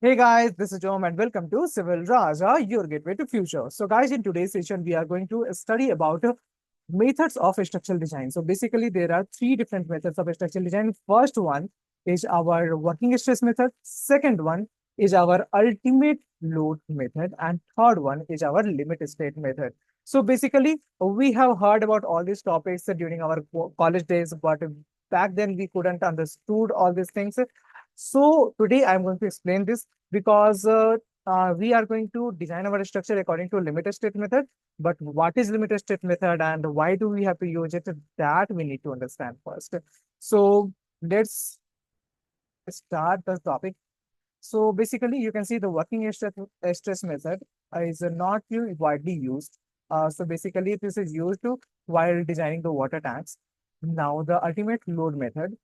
Hey guys, this is Tom and welcome to Civil Raja, your gateway to future. So guys, in today's session, we are going to study about methods of structural design. So basically, there are three different methods of structural design. First one is our working stress method. Second one is our ultimate load method. And third one is our limit state method. So basically, we have heard about all these topics during our college days, but back then we couldn't understood all these things. So today I'm going to explain this because we are going to design our structure according to limited state method. But what is limited state method and why do we have to use it? That we need to understand first. So let's start the topic. So basically, you can see the working stress method is not widely used. So basically, this is used to while designing the water tanks. Now, the ultimate load method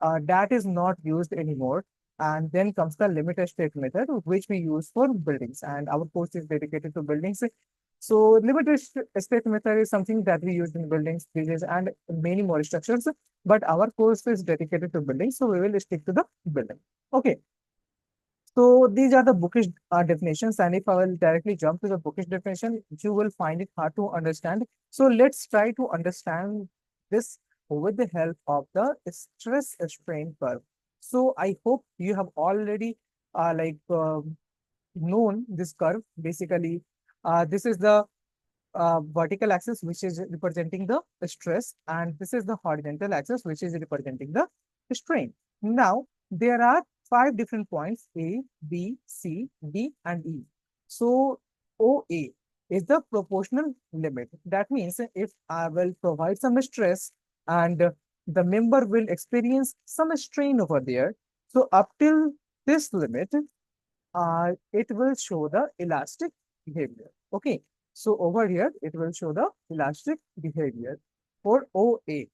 that is not used anymore. And then comes the limited state method, which we use for buildings. And our course is dedicated to buildings. So limited state method is something that we use in buildings, bridges, and many more structures. But our course is dedicated to buildings, so we will stick to the building. Okay. So these are the bookish definitions, and if I will directly jump to the bookish definition, you will find it hard to understand. So let's try to understand this with the help of the stress strain curve. So I hope you have already known this curve. Basically, this is the vertical axis, which is representing the stress, and this is the horizontal axis, which is representing the strain. Now, there are five different points: A, B, C, D, and E. So, OA is the proportional limit. That means if I will provide some stress and the member will experience some strain over there. So, up till this limit, it will show the elastic behavior. Okay. So over here, it will show the elastic behavior for OA.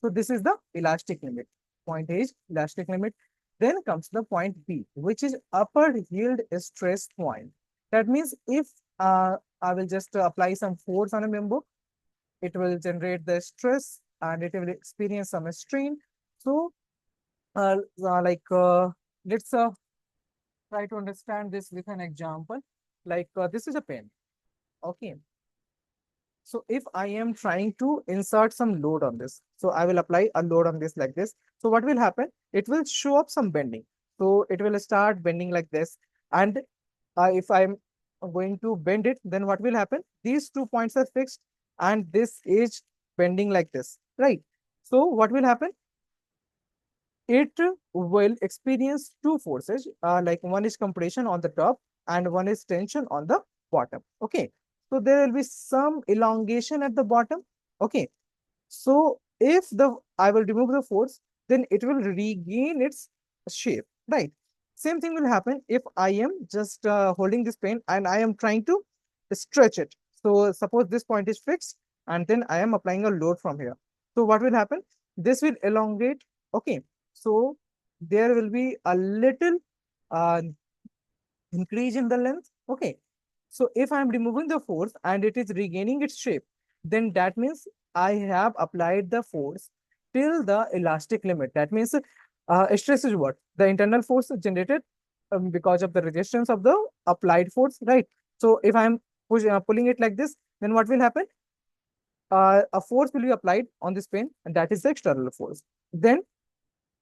So this is the elastic limit. Point A is elastic limit. Then comes the point B, which is upper yield stress point. That means if I will just apply some force on a member, it will generate the stress and it will experience some strain. So uh, uh, like uh, let's try to understand this with an example. This is a pen. Okay. So if I am trying to insert some load on this, so I will apply a load on this like this. So what will happen? It will show up some bending. So it will start bending like this. And if I'm going to bend it, then what will happen? These 2 points are fixed and this is bending like this, right? So what will happen? It will experience two forces, like one is compression on the top and one is tension on the bottom. Okay. So there will be some elongation at the bottom. Okay. So if I will remove the force, then it will regain its shape, right? Same thing will happen if I am just holding this pen and I am trying to stretch it. So suppose this point is fixed and then I am applying a load from here. So what will happen? This will elongate. Okay. So there will be a little uh, increase in the length. Okay. So if I'm removing the force and it is regaining its shape, then that means I have applied the force till the elastic limit. That means stress is what? The internal force generated because of the resistance of the applied force, right? So if I'm pulling it like this, then what will happen? A force will be applied on this pen, and that is the external force. Then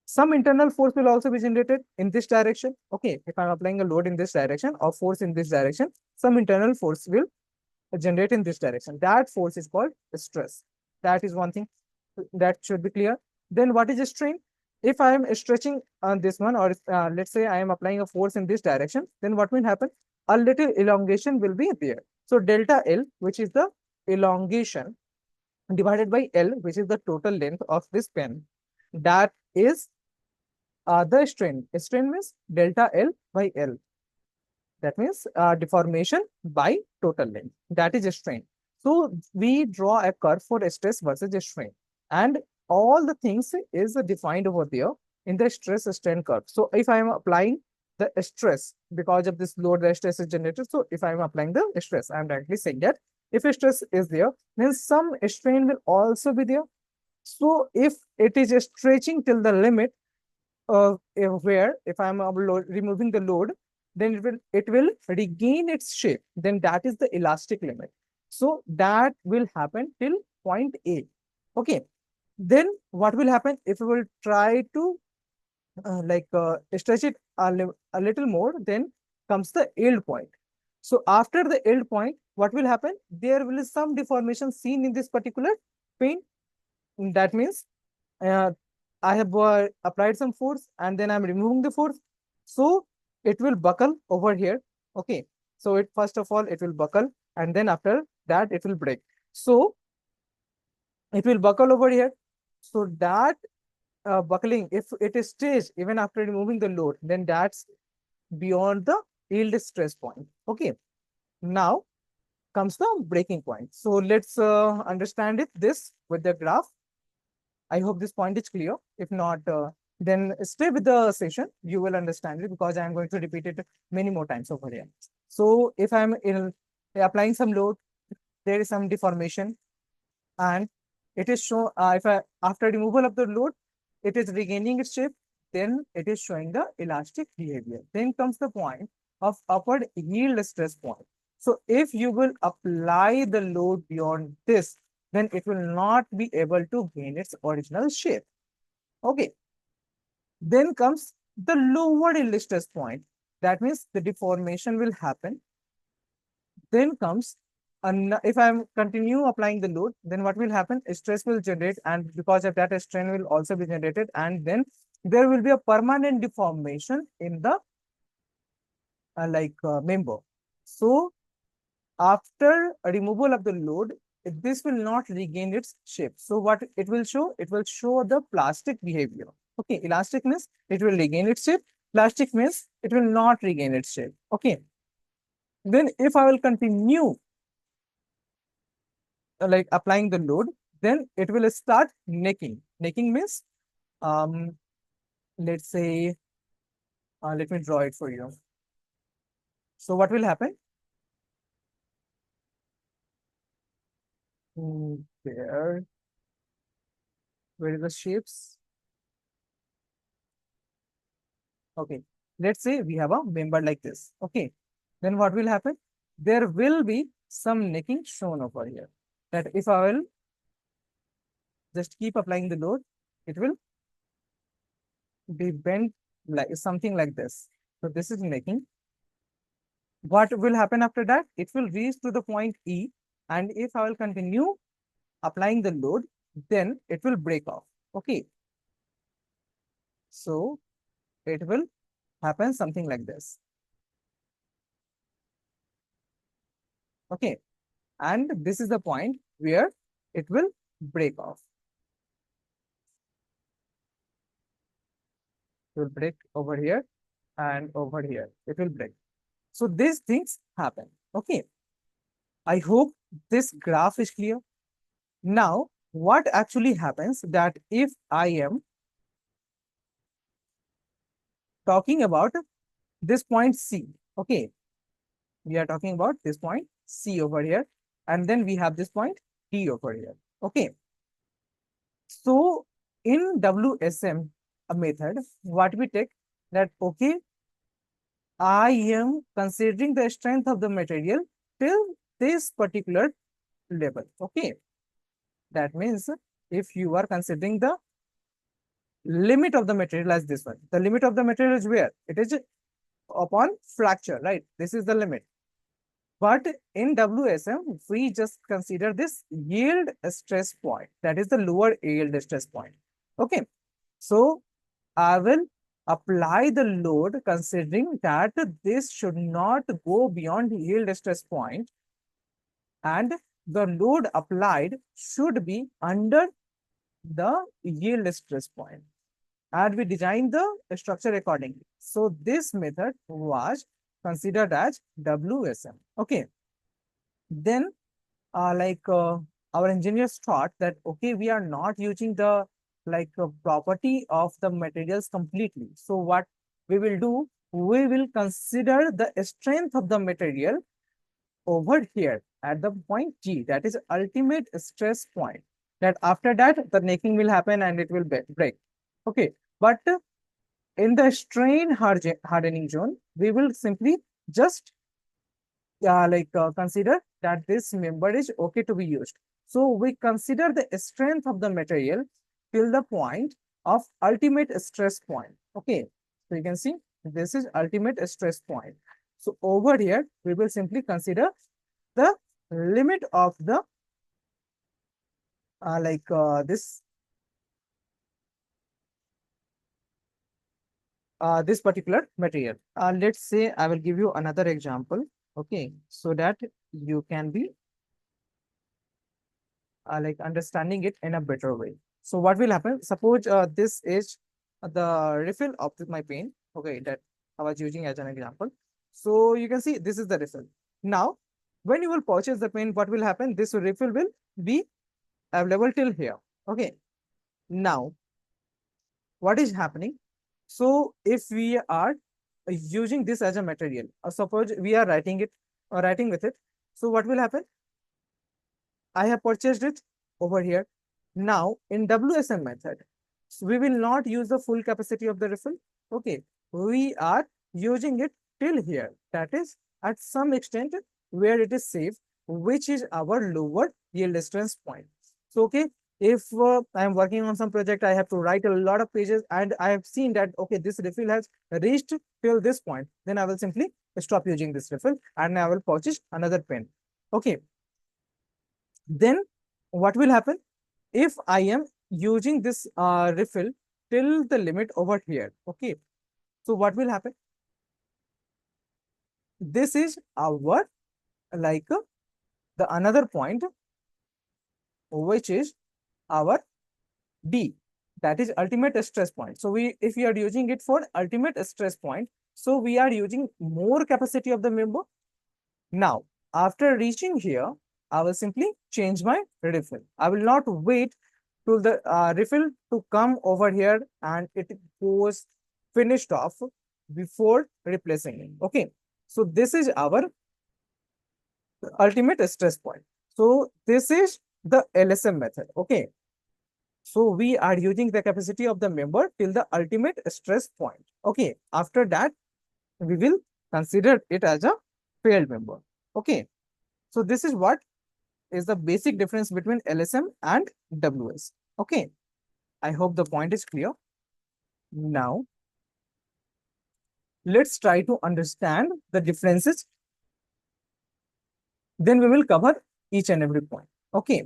some internal force will also be generated in this direction. Okay, if I'm applying a load in this direction or force in this direction, some internal force will generate in this direction. That force is called stress. That is one thing that should be clear. Then what is a strain? If I am stretching on this one, or let's say I am applying a force in this direction, then what will happen? A little elongation will be there. So delta L, which is the elongation, divided by L, which is the total length of this pen, that is the strain. Strain means delta L by L. That means deformation by total length. That is a strain. So we draw a curve for stress versus strain. And all the things is defined over there in the stress strain curve. So if I am applying the stress because of this load, the stress is generated. So if I am applying the stress, I am directly saying that if a stress is there, then some strain will also be there. So if it is stretching till the limit, where if I'm removing the load, then it will regain its shape. Then that is the elastic limit. So that will happen till point A. Okay. Then what will happen if we will try to stretch it a little more, then comes the yield point. So after the yield point, what will happen? There will be some deformation seen in this particular pane. That means uh, I have applied some force and then I'm removing the force. So it will buckle over here. Okay. So it first of all, it will buckle and then after that it will break. So it will buckle over here. So that buckling, if it is stays even after removing the load, then that's beyond the yield stress point. Okay. Now comes the breaking point. So let's understand this with the graph. I hope this point is clear. If not, then stay with the session. You will understand it because I am going to repeat it many more times over here. So if I'm applying some load, there is some deformation and it is shown if I after removal of the load, it is regaining its shape, then it is showing the elastic behavior. Then comes the point of upward yield stress point. So if you will apply the load beyond this, then it will not be able to gain its original shape. Okay. Then comes the lower yield stress point. That means the deformation will happen. Then comes, and if I'm continue applying the load, then what will happen? Stress will generate, and because of that, a strain will also be generated, and then there will be a permanent deformation in the member. So after a removal of the load, this will not regain its shape. So what it will show? It will show the plastic behavior. Okay, elastic means it will regain its shape. Plastic means it will not regain its shape. Okay. Then if I will continue applying the load, then it will start necking. Necking means, um, let's say, let me draw it for you. So what will happen? There, where is the shapes? Okay, let's say we have a member like this. Okay, then what will happen? There will be some necking shown over here. That if I will just keep applying the load, it will be bent like something like this. So this is necking. What will happen after that? It will reach to the point E, and if I will continue applying the load, then it will break off. Okay. So it will happen something like this. Okay. And this is the point where it will break off. It will break over here and over here. It will break. So these things happen. Okay. I hope this graph is clear. Now, what actually happens that if I am talking about this point C, okay, we are talking about this point C over here, and then we have this point D over here. Okay. So in WSM method, what we take that, okay, I am considering the strength of the material till this particular level. Okay. That means if you are considering the limit of the material as this one, the limit of the material is where? It is upon fracture, right? This is the limit. But in WSM, we just consider this yield stress point. That is the lower yield stress point. Okay. So I will apply the load considering that this should not go beyond yield stress point, and the load applied should be under the yield stress point. And we design the structure accordingly. So this method was considered as WSM. Okay. Then our engineers thought that, okay, we are not using the property of the materials completely. So what we will do, we will consider the strength of the material over here at the point G, that is ultimate stress point. That after that, the necking will happen and it will break. Okay. But in the strain hardening zone, we will simply just consider that this member is okay to be used. So we consider the strength of the material till the point of ultimate stress point. Okay, so you can see this is ultimate stress point. So over here, we will simply consider the limit of the this particular material. Let's say I will give you another example. Okay, so that you can be understanding it in a better way. So what will happen? Suppose this is the refill of my pen. Okay, that I was using as an example. So you can see this is the refill. Now, when you will purchase the pen, what will happen? This refill will be available till here. Okay. Now, what is happening? So if we are using this as a material, suppose we are writing it or writing with it. So what will happen? I have purchased it over here. Now in WSM method, we will not use the full capacity of the refill. Okay, we are using it till here. That is at some extent where it is safe, which is our lower yield strength point. So okay, if I am working on some project, I have to write a lot of pages, and I have seen that okay, this refill has reached till this point. Then I will simply stop using this refill and I will purchase another pen. Okay, then what will happen if I am using this refill till the limit over here? Okay, so what will happen? This is our like the another point, which is our D, that is ultimate stress point. So we, if we are using it for ultimate stress point, so we are using more capacity of the member. Now, after reaching here, I will simply change my refill. I will not wait till the refill to come over here and it goes finished off before replacing it. Okay, so this is our ultimate stress point. So this is the LSM method. Okay, so we are using the capacity of the member till the ultimate stress point. Okay, after that, we will consider it as a failed member. Okay, so this is what is the basic difference between LSM and WS. Okay, I hope the point is clear. Now, let's try to understand the differences. Then we will cover each and every point. Okay.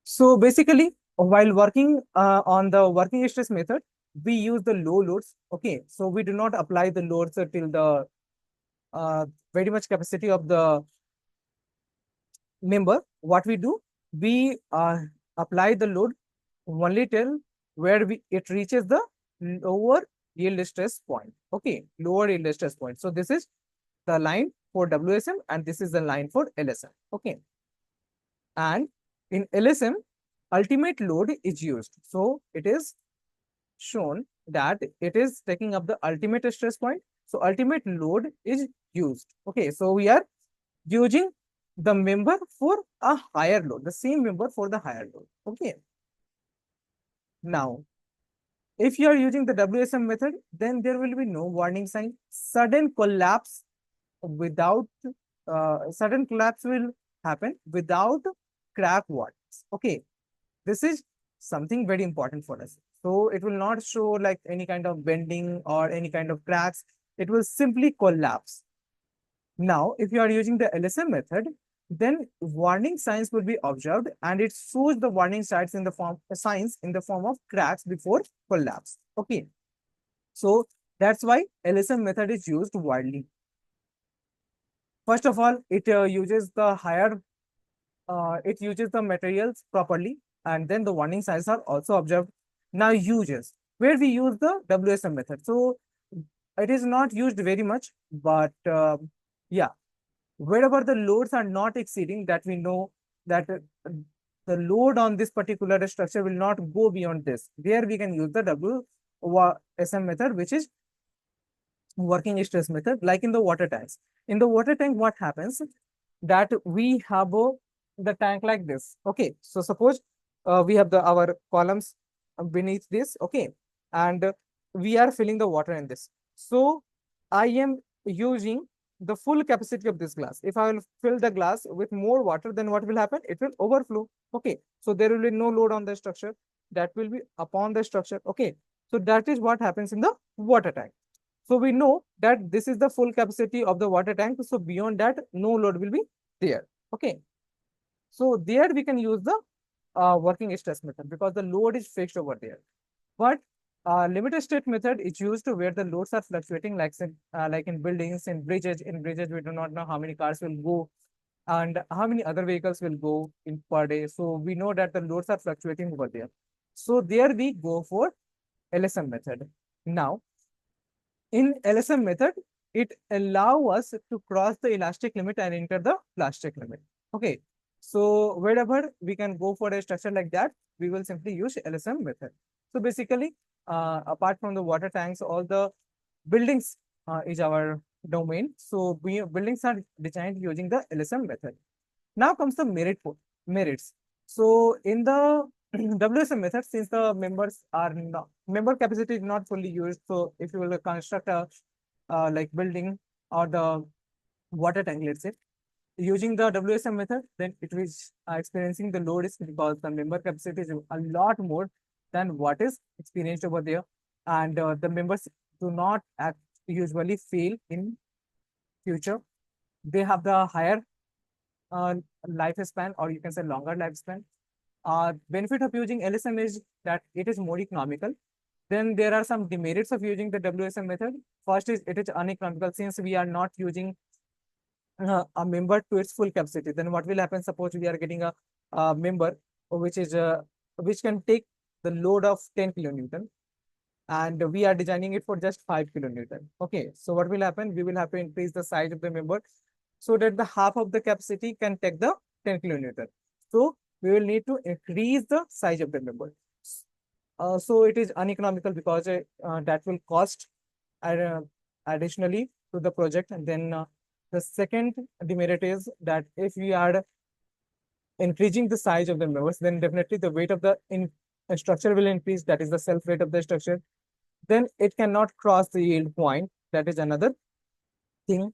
So basically, while working on the working stress method, we use the low loads. Okay. So we do not apply the loads till the very much capacity of the member. What we do, we apply the load only till where it reaches the lower yield stress point. Okay, lower yield stress point. So this is the line for WSM and this is the line for LSM. Okay, and in LSM, ultimate load is used. So it is shown that it is taking up the ultimate stress point. So ultimate load is used. Okay, so we are using the member for a higher load, the same member for the higher load. Okay. Now, if you are using the WSM method, then there will be no warning sign. Sudden collapse will happen without crack warnings. Okay, this is something very important for us. So it will not show like any kind of bending or any kind of cracks. It will simply collapse. Now, if you are using the LSM method, then warning signs will be observed and it shows the warning signs in the form of cracks before collapse. Okay, so that's why LSM method is used widely. First of all, it uses the materials properly, and then the warning signs are also observed. Now, uses where we use the WSM method. So it is not used very much, but yeah, wherever the loads are not exceeding, that we know that the load on this particular structure will not go beyond this. There we can use the WSM method, which is working stress method, like in the water tanks. In the water tank, what happens that we have the tank like this. Okay, so suppose we have our columns beneath this. Okay, and we are filling the water in this. So I am using the full capacity of this glass. If I will fill the glass with more water, then what will happen? It will overflow. Okay. So there will be no load on the structure. That will be upon the structure. Okay. So that is what happens in the water tank. So we know that this is the full capacity of the water tank. So beyond that, no load will be there. Okay. So there we can use the working stress method because the load is fixed over there. But limited state method is used to where the loads are fluctuating, like in buildings, in bridges. In bridges, we do not know how many cars will go and how many other vehicles will go in per day. So we know that the loads are fluctuating over there. So there we go for LSM method. Now, in LSM method, it allow us to cross the elastic limit and enter the plastic limit. Okay. So wherever we can go for a structure like that, we will simply use LSM method. So basically, apart from the water tanks, all the buildings is our domain. So buildings are designed using the LSM method. Now comes the merits. So in the WSM method, since the members are not, member capacity is not fully used, so if you will construct a like building or the water tank, let's say, using the WSM method, then it is experiencing the load is because the member capacity is a lot more than what is experienced over there, and the members do not usually fail in future. They have the higher uh, lifespan, or you can say longer lifespan. Benefit of using LSM is that it is more economical. Then there are some demerits of using the WSM method. First is it is uneconomical since we are not using a member to its full capacity. Then what will happen? Suppose we are getting a member which is which can take the load of 10 kilonewton, and we are designing it for just 5 kilonewton. Okay, so what will happen? We will have to increase the size of the member so that the half of the capacity can take the 10 kilonewton. So we will need to increase the size of the member. So it is uneconomical because that will cost uh, additionally to the project. And then the second demerit is that if we are increasing the size of the members, then definitely the weight of the structure will increase. That is the self weight of the structure. Then it cannot cross the yield point. That is another thing.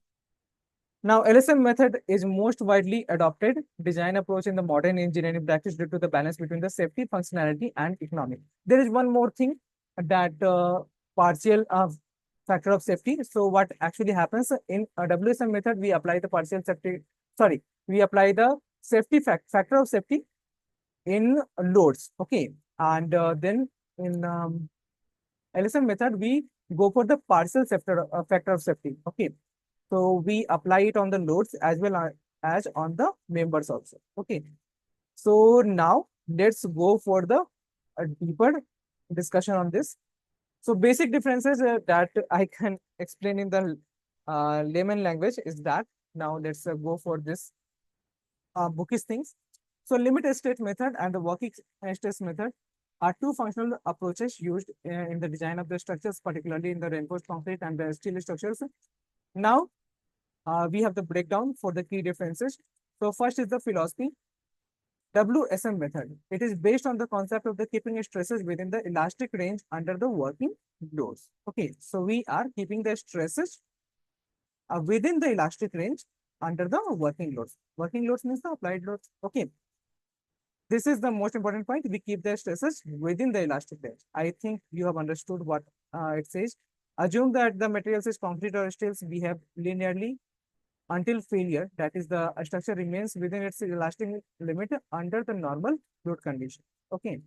Now, LSM method is most widely adopted design approach in the modern engineering practice due to the balance between the safety, functionality, and economic. There is one more thing that partial factor of safety. So what actually happens in a WSM method, we apply the partial safety, sorry, we apply the safety factor of safety in loads. Okay. And then in LSM method, we go for the partial factor of safety. Okay. So we apply it on the loads as well as on the members also. Okay. So now let's go for the deeper discussion on this. So basic differences that I can explain in the layman language is that now let's go for this bookish things. So limit state method and the working stress method are two functional approaches used in the design of the structures, particularly in the reinforced concrete and the steel structures. Now, we have the breakdown for the key differences. So first is the philosophy. WSM method. It is based on the concept of the keeping stresses within the elastic range under the working loads. Okay, so we are keeping the stresses within the elastic range under the working loads. Working loads means the applied loads. Okay, this is the most important point. We keep the stresses within the elastic range. I think you have understood what it says. Assume that the materials is concrete or steels behave linearly until failure, that is the structure remains within its elastic limit under the normal load condition. Okay.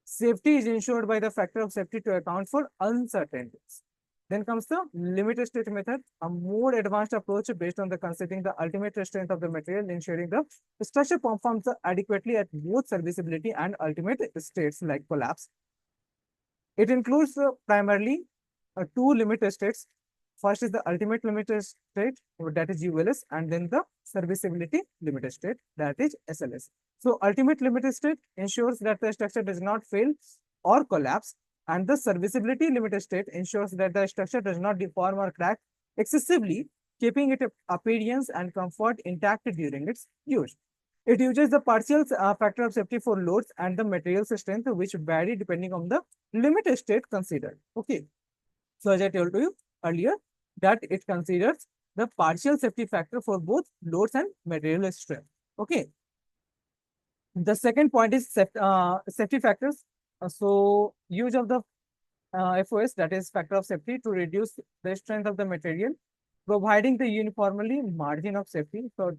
Safety is ensured by the factor of safety to account for uncertainties. Then comes the limited state method, a more advanced approach based on the considering the ultimate strength of the material, ensuring the structure performs adequately at both serviceability and ultimate states like collapse. It includes primarily two limit states. First is the ultimate limited state, that is ULS, and then the serviceability limited state, that is SLS. So ultimate limited state ensures that the structure does not fail or collapse, and the serviceability limited state ensures that the structure does not deform or crack excessively, keeping its appearance and comfort intact during its use. It uses the partial factor of safety for loads and the material strength, which vary depending on the limited state considered. Okay. So as I told you earlier, that it considers the partial safety factor for both loads and material strength. Okay. The second point is safety factors. So use of the FOS, that is factor of safety, to reduce the strength of the material, providing the uniformly margin of safety. So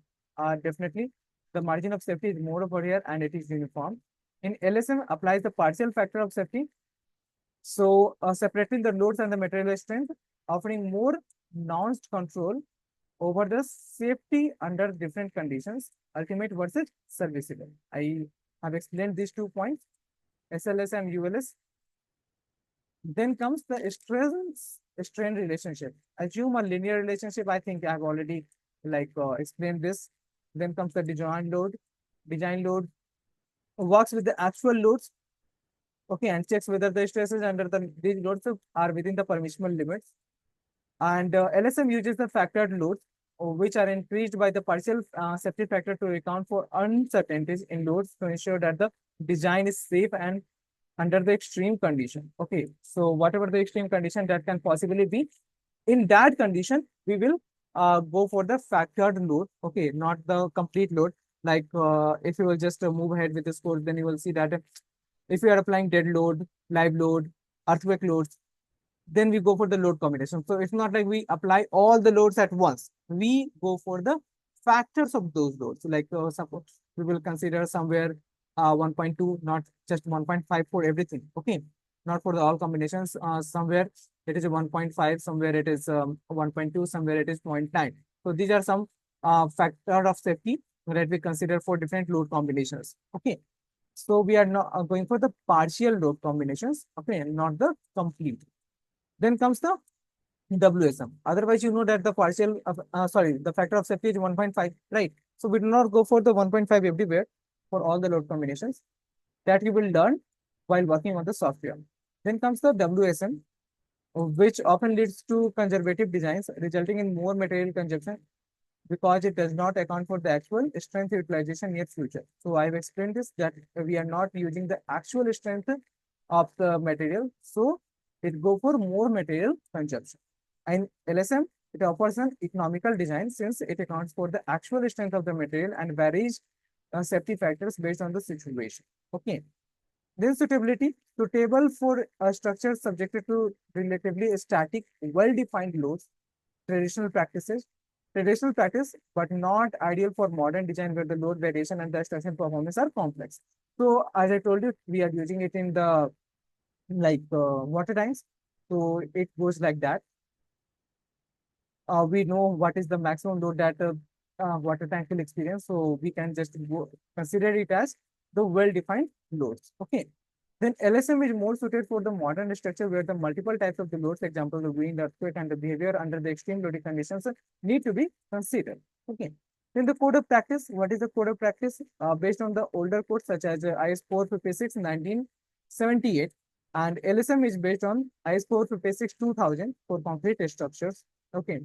definitely the margin of safety is more over here and it is uniform. In LSM applies the partial factor of safety. So separating the loads and the material strength, offering more nuanced control over the safety under different conditions, ultimate versus serviceable. I have explained these 2 points, SLS and ULS. Then comes the strain relationship. Assume a linear relationship. I think I've already explained this. Then comes the design load. Design load works with the actual loads, okay, and checks whether the stresses under these loads are within the permissible limits. And LSM uses the factored loads, which are increased by the partial safety factor to account for uncertainties in loads to ensure that the design is safe and under the extreme condition. Okay, so whatever the extreme condition that can possibly be, in that condition, we will go for the factored load, okay, not the complete load. Like if you will just move ahead with this code, then you will see that if you are applying dead load, live load, earthquake loads, then we go for the load combination. So it's not like we apply all the loads at once. We go for the factors of those loads. Like suppose we will consider somewhere 1.2, not just 1.5 for everything. Okay, not for the all combinations. Somewhere it is a 1.5, somewhere it is 1.2, somewhere it is 0.9. So these are some factor of safety that we consider for different load combinations. Okay, so we are not going for the partial load combinations. Okay, not the complete. Then comes the WSM. Otherwise, you know that the the factor of safety is 1.5, right? So we do not go for the 1.5 everywhere for all the load combinations that you will learn while working on the software. Then comes the WSM, which often leads to conservative designs, resulting in more material consumption because it does not account for the actual strength utilization near future. So I've explained this, that we are not using the actual strength of the material. So it go for more material consumption. And LSM, it offers an economical design since it accounts for the actual strength of the material and varies safety factors based on the situation. Okay. Then suitability, suitable for a structure subjected to relatively static, well-defined loads, traditional practices, traditional practice, but not ideal for modern design where the load variation and the structural performance are complex. So as I told you, we are using it in the water tanks. So it goes like that. We know what is the maximum load that water tank will experience. So we can just consider it as the well-defined loads. Okay. Then LSM is more suited for the modern structure where the multiple types of the loads, example, the wind, earthquake, and the behavior under the extreme loading conditions need to be considered. Okay. Then the code of practice. What is the code of practice? Based on the older codes such as IS 456 1978, and LSM is based on IS 456 2000 for concrete structures. Okay.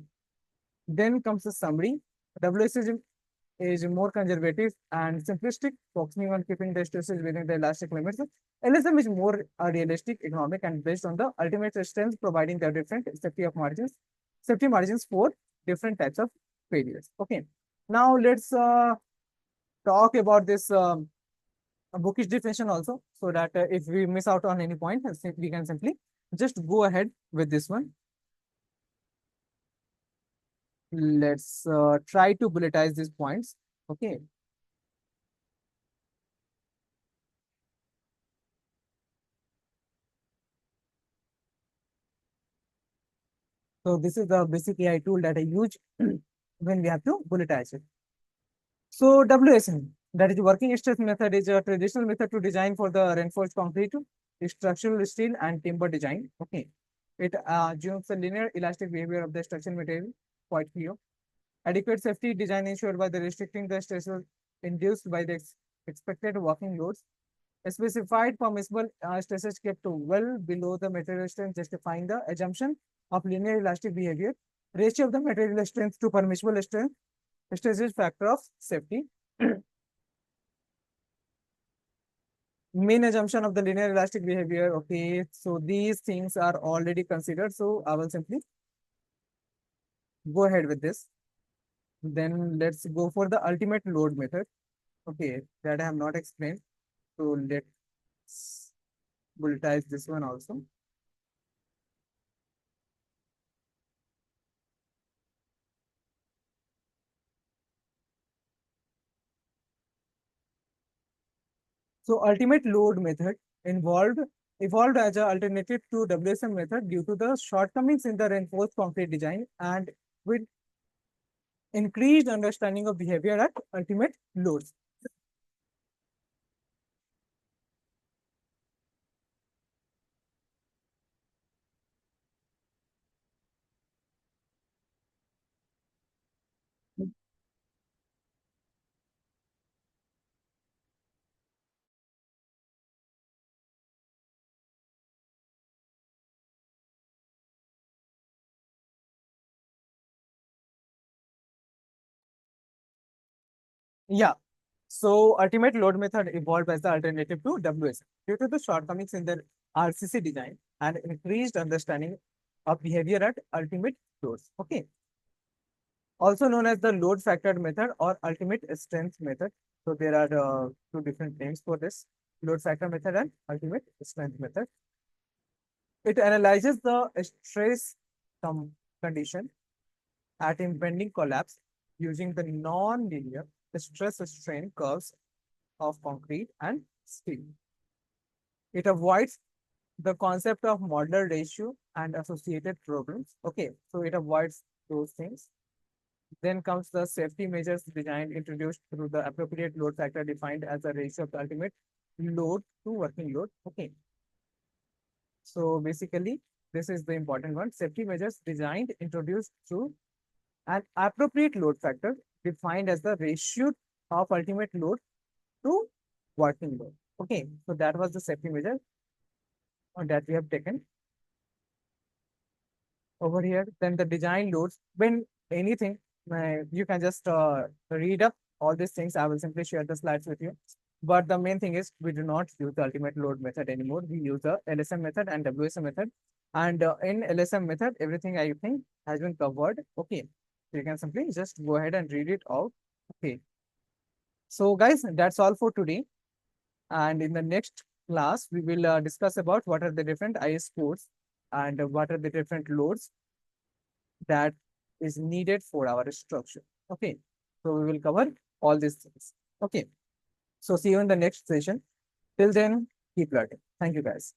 Then comes the summary. WSM is more conservative and simplistic, focusing on keeping the stresses within the elastic limits. LSM is more realistic, economic, and based on the ultimate strength, providing the different safety margins for different types of failures. Okay. Now let's talk about this bookish definition also, so that if we miss out on any point, we can simply just go ahead with this one. Let's try to bulletize these points. Okay. So this is the basic AI tool that I use when we have to bulletize it. So WSM, that is working stress method, is a traditional method to design for the reinforced concrete, structural steel and timber design. Okay. It assumes a linear elastic behavior of the structural material, quite clear. Adequate safety design ensured by the restricting the stresses induced by the expected working loads. Specified permissible stresses kept well below the material strength, justifying the assumption of linear elastic behavior. Ratio of the material strength to permissible strength, stresses factor of safety. Main assumption of the linear elastic behavior. Okay, so these things are already considered. So I will simply go ahead with this. Then let's go for the ultimate load method. Okay, that I have not explained. So let's bulletize this one also. So ultimate load method involved evolved as an alternative to WSM method due to the shortcomings in the reinforced concrete design and with increased understanding of behavior at ultimate loads. Yeah. So ultimate load method evolved as the alternative to WSM due to the shortcomings in the RCC design and increased understanding of behavior at ultimate loads. Okay. Also known as the load factor method or ultimate strength method. So there are two different names for this: load factor method and ultimate strength method. It analyzes the stress condition at impending collapse using the non-linear stress strain curves of concrete and steel. It avoids the concept of modular ratio and associated problems. Okay, so it avoids those things. Then comes the safety measures designed introduced through the appropriate load factor defined as a ratio of the ultimate load to working load. Okay, so basically this is the important one. Safety measures designed introduced through an appropriate load factor defined as the ratio of ultimate load to working load. Okay, so that was the safety measure that we have taken over here. Then the design loads. When anything, you can just read up all these things. I will simply share the slides with you. But the main thing is we do not use the ultimate load method anymore. We use the LSM method and WSM method. And in LSM method, everything I think has been covered. Okay, so you can simply just go ahead and read it out. Okay. So guys, that's all for today. And in the next class, we will discuss about what are the different IS codes and what are the different loads that is needed for our structure. Okay. So we will cover all these things. Okay. So see you in the next session. Till then, keep learning. Thank you guys.